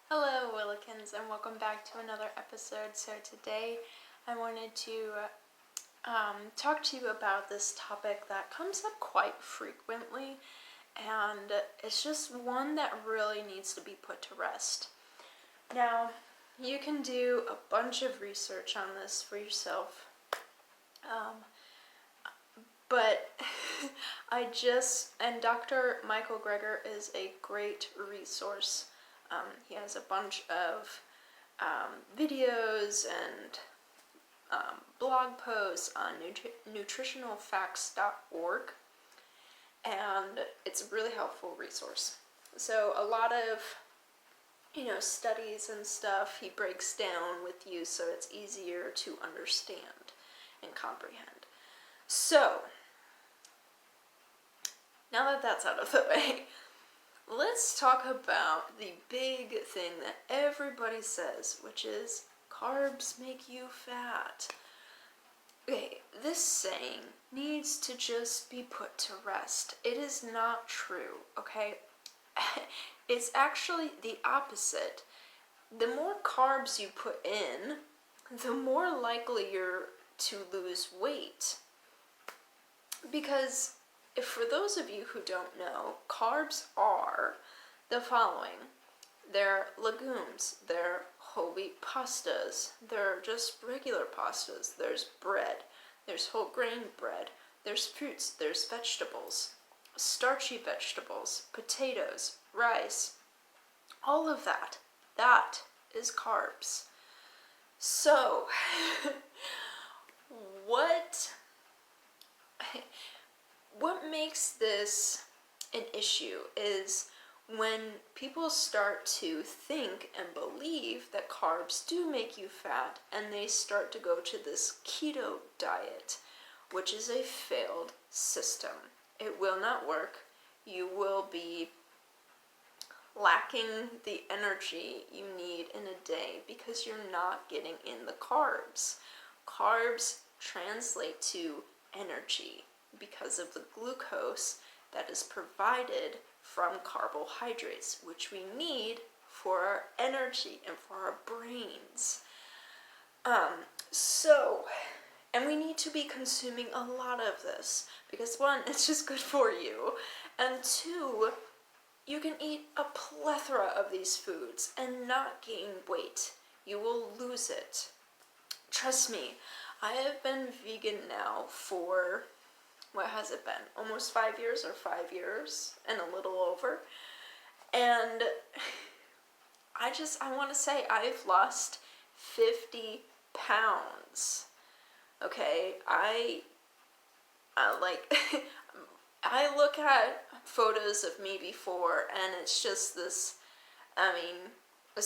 Hello, Willowkins, and welcome back to another episode. So today I wanted to talk to you about this topic that comes up quite frequently, and it's just one that really needs to be put to rest. Now, you can do a bunch of research on this for yourself, but and Dr. Michael Greger is a great resource. He has a bunch of videos and blog posts on nutritionalfacts.org, and it's a really helpful resource. So a lot of studies and stuff he breaks down with you so it's easier to understand and comprehend. So now that that's out of the way, let's talk about the big thing that everybody says, which is carbs make you fat. Okay, this saying needs to just be put to rest. It is not true, okay? It's actually the opposite. The more carbs you put in, the more likely you're to lose weight. Because for those of you who don't know, carbs are the following. They're legumes, they're whole wheat pastas, they're just regular pastas, there's bread, there's whole grain bread, there's fruits, there's vegetables, starchy vegetables, potatoes, rice, all of that. That is carbs. So, what makes this an issue is when people start to think and believe that carbs do make you fat, and they start to go to this keto diet, which is a failed system. It will not work. You will be lacking the energy you need in a day because you're not getting in the carbs. Carbs translate to energy because of the glucose that is provided from carbohydrates, which we need for our energy and for our brains. And we need to be consuming a lot of this because one, it's just good for you, and two, you can eat a plethora of these foods and not gain weight. You will lose it. Trust me, I have been vegan now for, what has it been? Almost 5 years or 5 years and a little over. And I want to say I've lost 50 pounds. Okay, I look at photos of me before and it's just this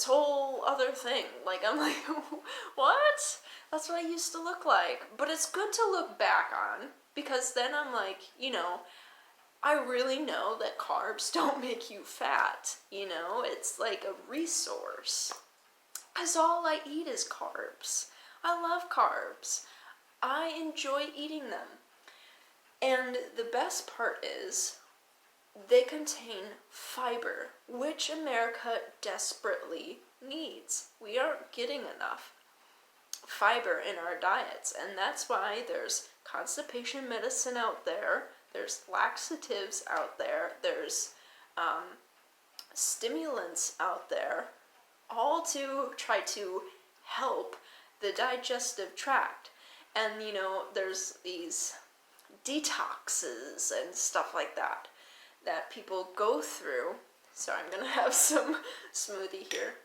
whole other thing. Like, I'm like, what? That's what I used to look like. But it's good to look back on because then I'm like, I really know that carbs don't make you fat. It's like a resource. Because all I eat is carbs. I love carbs. I enjoy eating them. And the best part is they contain fiber, which America desperately needs. We aren't getting enough fiber in our diets, and that's why there's constipation medicine out there, there's laxatives out there, there's stimulants out there, all to try to help the digestive tract. And there's these detoxes and stuff like that people go through. So I'm gonna have some smoothie here.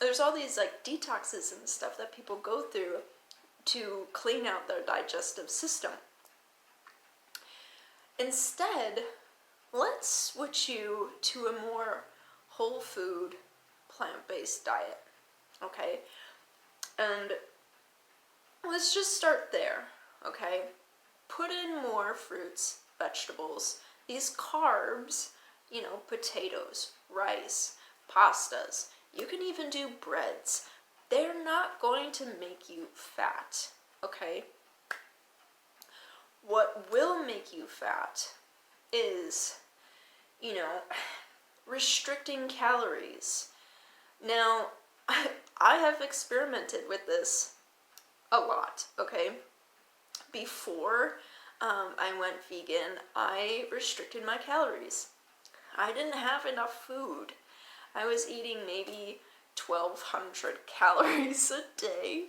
There's all these detoxes and stuff that people go through to clean out their digestive system. Instead, let's switch you to a more whole food, plant-based diet, okay? And let's just start there, okay? Put in more fruits, vegetables, these carbs, potatoes, rice, pastas. You can even do breads. They're not going to make you fat, okay? What will make you fat is you know, restricting calories. Now, I have experimented with this a lot, okay? Before I went vegan, I restricted my calories. I didn't have enough food. I was eating maybe 1,200 calories a day.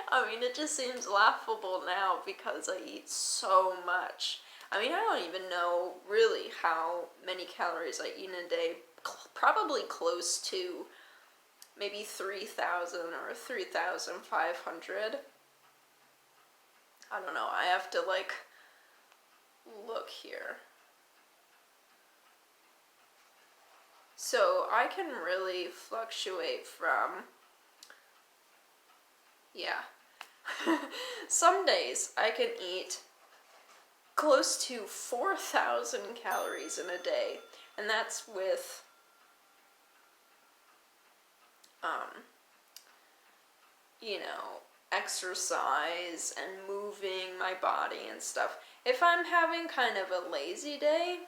I mean, it just seems laughable now because I eat so much. I mean, I don't even know really how many calories I eat in a day. Probably close to maybe 3,000 or 3,500. I don't know. I have to like look here. So I can really fluctuate from, yeah. Some days I can eat close to 4,000 calories in a day, and that's with you know, exercise and moving my body and stuff. If I'm having kind of a lazy day,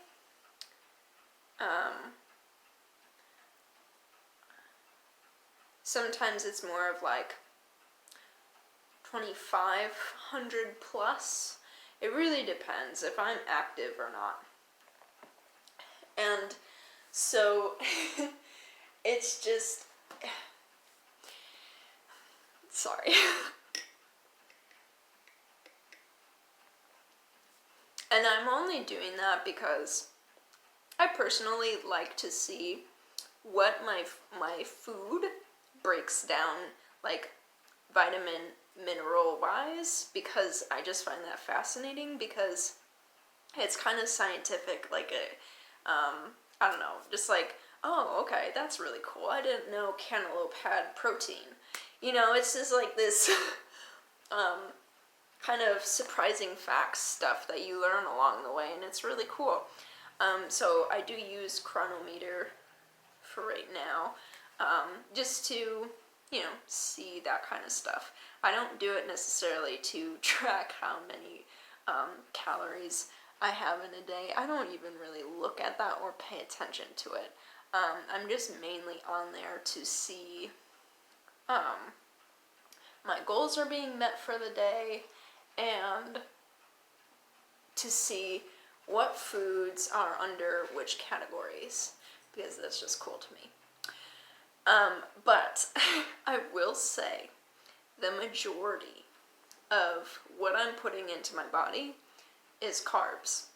sometimes it's more of like 2,500 plus. It really depends if I'm active or not. And so it's just, sorry. And I'm only doing that because I personally like to see what my food breaks down, like vitamin, mineral wise, because I just find that fascinating because it's kind of scientific, like I don't know, just like, oh, okay, that's really cool. I didn't know cantaloupe had protein. You know, it's just like this kind of surprising facts stuff that you learn along the way, and it's really cool. So I do use Chronometer for right now, just to, you know, see that kind of stuff. I don't do it necessarily to track how many calories I have in a day. I don't even really look at that or pay attention to it. I'm just mainly on there to see my goals are being met for the day, and to see what foods are under which categories, because that's just cool to me. But I will say the majority of what I'm putting into my body is carbs.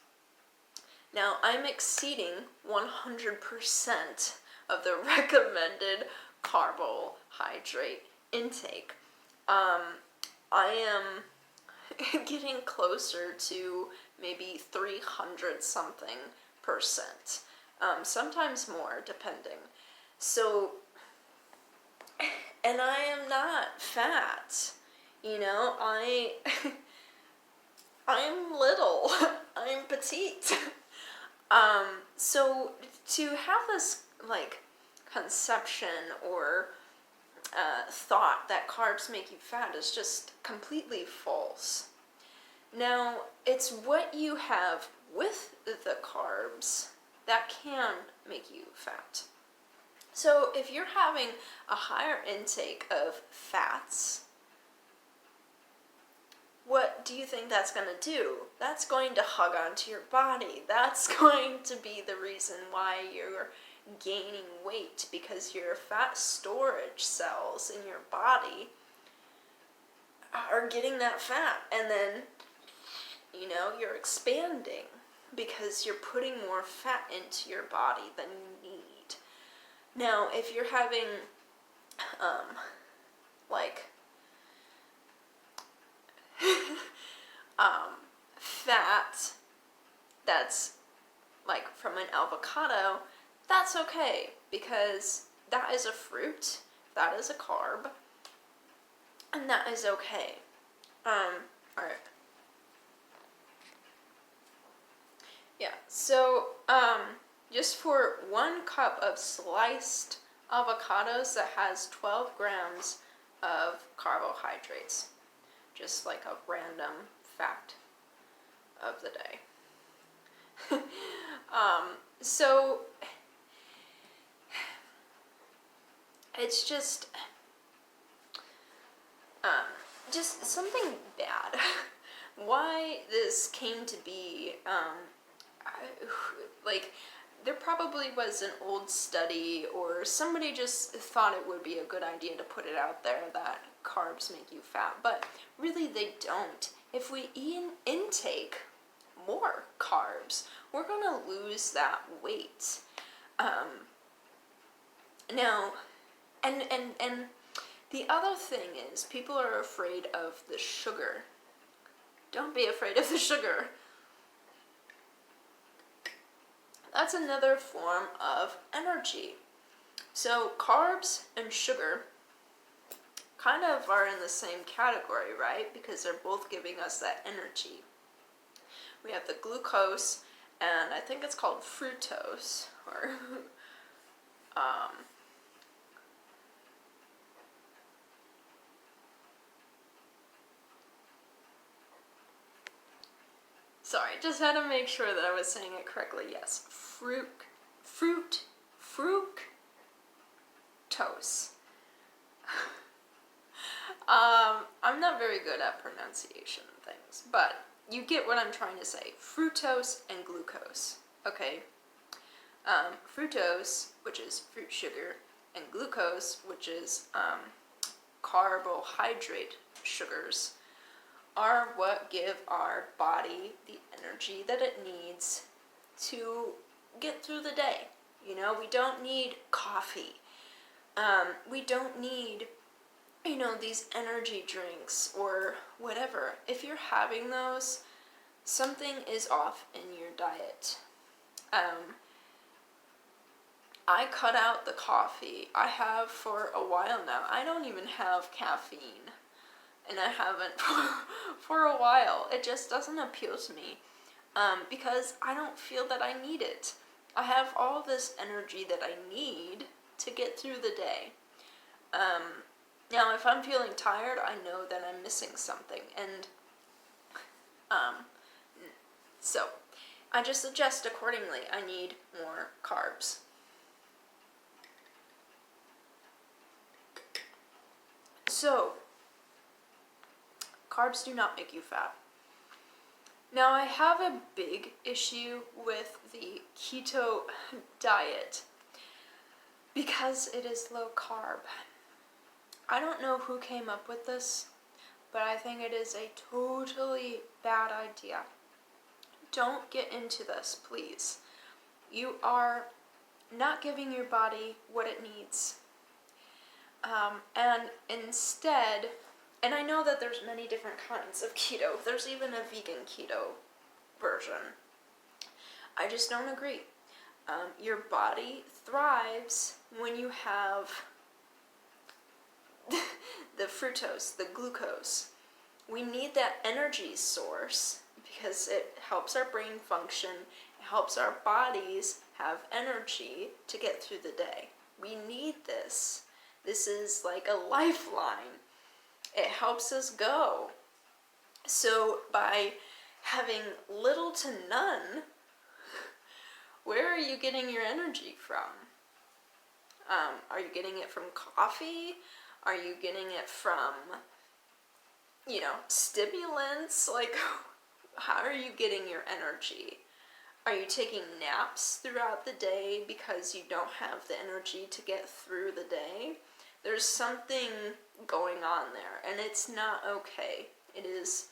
Now, I'm exceeding 100% of the recommended carbohydrate intake. I am getting closer to maybe 300 something percent. Sometimes more, depending. So, and I am not fat. You know, I'm little. I'm petite. So to have this like conception or thought that carbs make you fat is just completely false. Now, it's what you have with the carbs that can make you fat. So if you're having a higher intake of fats, what do you think that's going to do? That's going to hug onto your body. That's going to be the reason why you're gaining weight, because your fat storage cells in your body are getting that fat, and then, you know, you're expanding because you're putting more fat into your body than you need. Now, if you're having like fat that's like from an avocado, that's okay, because that is a fruit, that is a carb, and that is okay. Alright. Yeah, so, just for 1 cup of sliced avocados, that has 12 grams of carbohydrates. Just like a random fact of the day. So it's just something bad. Why this came to be, like, there probably was an old study, or somebody just thought it would be a good idea to put it out there that carbs make you fat, but really they don't. If we intake more carbs, we're gonna lose that weight. Now, and the other thing is, people are afraid of the sugar. Don't be afraid of the sugar. That's another form of energy. So carbs and sugar kind of are in the same category, right? Because they're both giving us that energy. We have the glucose, and I think it's called fructose, or sorry, just had to make sure that I was saying it correctly. Yes, fructose. I'm not very good at pronunciation things, but you get what I'm trying to say. Fructose and glucose. Okay. Fructose, which is fruit sugar, and glucose, which is carbohydrate sugars, are what give our body the energy that it needs to get through the day. You know, we don't need coffee. We don't need, these energy drinks or whatever. If you're having those, something is off in your diet. I cut out the coffee. I have for a while now. I don't even have caffeine. And I haven't for a while. It just doesn't appeal to me. Because I don't feel that I need it. I have all this energy that I need to get through the day. Now, if I'm feeling tired, I know that I'm missing something. And so I just adjust accordingly. I need more carbs. So, carbs do not make you fat. Now, I have a big issue with the keto diet because it is low carb. I don't know who came up with this, but I think it is a totally bad idea. Don't get into this, please. You are not giving your body what it needs. And instead, and I know that there's many different kinds of keto. There's even a vegan keto version. I just don't agree. Your body thrives when you have the fructose, the glucose. We need that energy source because it helps our brain function. It helps our bodies have energy to get through the day. We need this. This is like a lifeline. It helps us go. So by having little to none, where are you getting your energy from? Are you getting it from coffee? Are you getting it from, stimulants? Like, how are you getting your energy? Are you taking naps throughout the day because you don't have the energy to get through the day? There's something going on there, and it's not okay. It is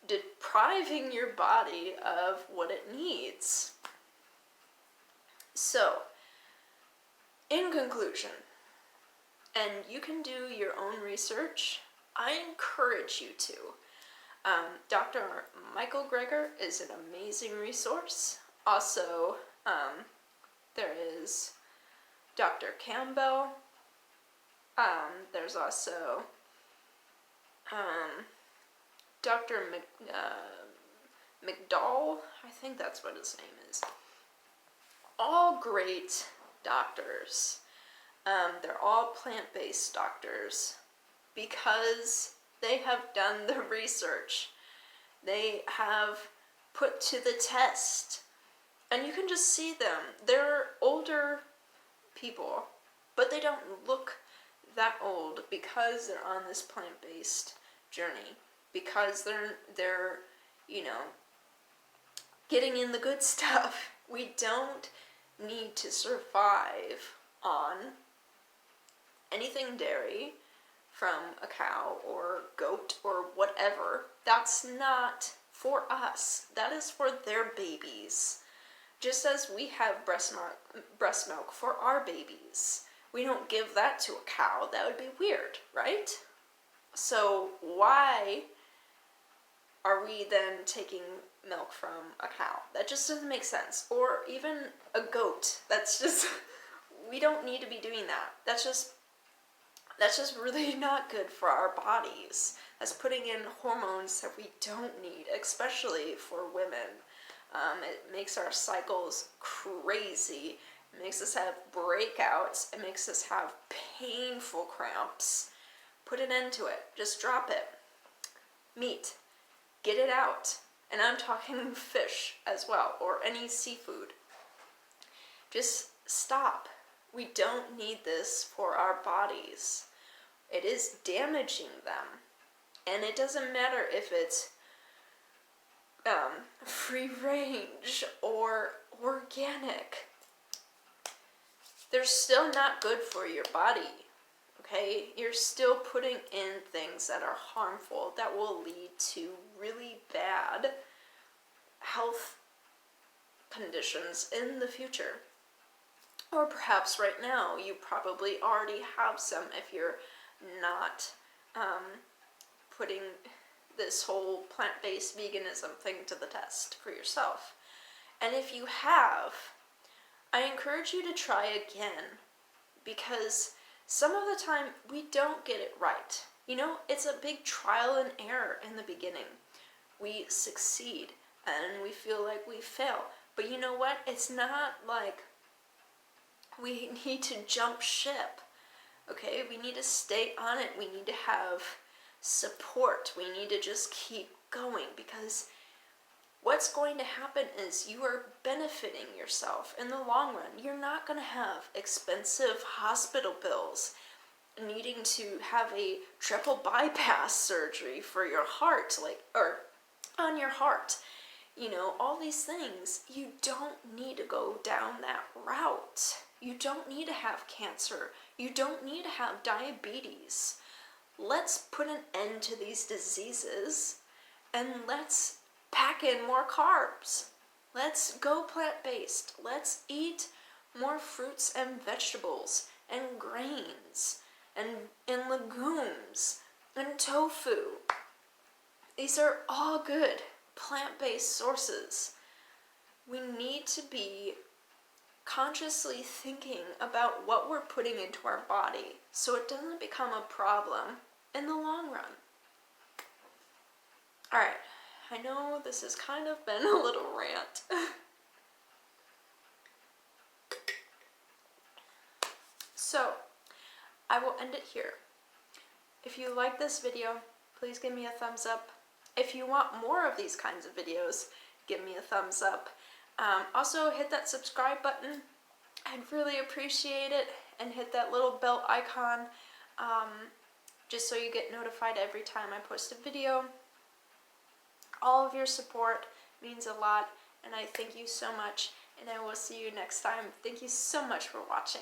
depriving your body of what it needs. So, in conclusion, and you can do your own research, I encourage you to. Dr. Michael Greger is an amazing resource. Also, there is Dr. Campbell. There's also Dr. McDowell, I think that's what his name is. All great doctors. They're all plant-based doctors because they have done the research. They have put to the test And you can just see them. They're older people, but they don't look that old because they're on this plant-based journey, because they're you know, getting in the good stuff. We don't need to survive on anything dairy from a cow or goat or whatever. That's not for us. That is for their babies. Just as we have breast milk for our babies. We don't give that to a cow. That would be weird, right? So why are we then taking milk from a cow? That just doesn't make sense. Or even a goat. That's just, we don't need to be doing that. That's just really not good for our bodies. That's putting in hormones that we don't need, especially for women. It makes our cycles crazy. It makes us have breakouts. It makes us have painful cramps. Put an end to it. Just drop it. Meat. Get it out. And I'm talking fish as well, or any seafood. Just stop. We don't need this for our bodies. It is damaging them. And it doesn't matter if it's free range or organic. They're still not good for your body. Okay? You're still putting in things that are harmful, that will lead to really bad health conditions in the future. Or perhaps right now, you probably already have some if you're not putting this whole plant-based veganism thing to the test for yourself. And if you have, I encourage you to try again, because some of the time we don't get it right. You know, it's a big trial and error in the beginning. We succeed and we feel like we fail. But you know what? It's not like we need to jump ship. Okay? We need to stay on it. We need to have support. We need to just keep going, because what's going to happen is you are benefiting yourself in the long run. You're not going to have expensive hospital bills, needing to have a triple bypass surgery for your heart, or on your heart. You know, all these things. You don't need to go down that route. You don't need to have cancer. You don't need to have diabetes. Let's put an end to these diseases, and let's pack in more carbs. Let's go plant-based. Let's eat more fruits and vegetables and grains and legumes and tofu. These are all good plant-based sources. We need to be consciously thinking about what we're putting into our body so it doesn't become a problem in the long run. Alright, I know this has kind of been a little rant. So, I will end it here. If you like this video, please give me a thumbs up. If you want more of these kinds of videos, give me a thumbs up. Also, hit that subscribe button. I'd really appreciate it. And hit that little bell icon, just so you get notified every time I post a video. All of your support means a lot, and I thank you so much, and I will see you next time. Thank you so much for watching.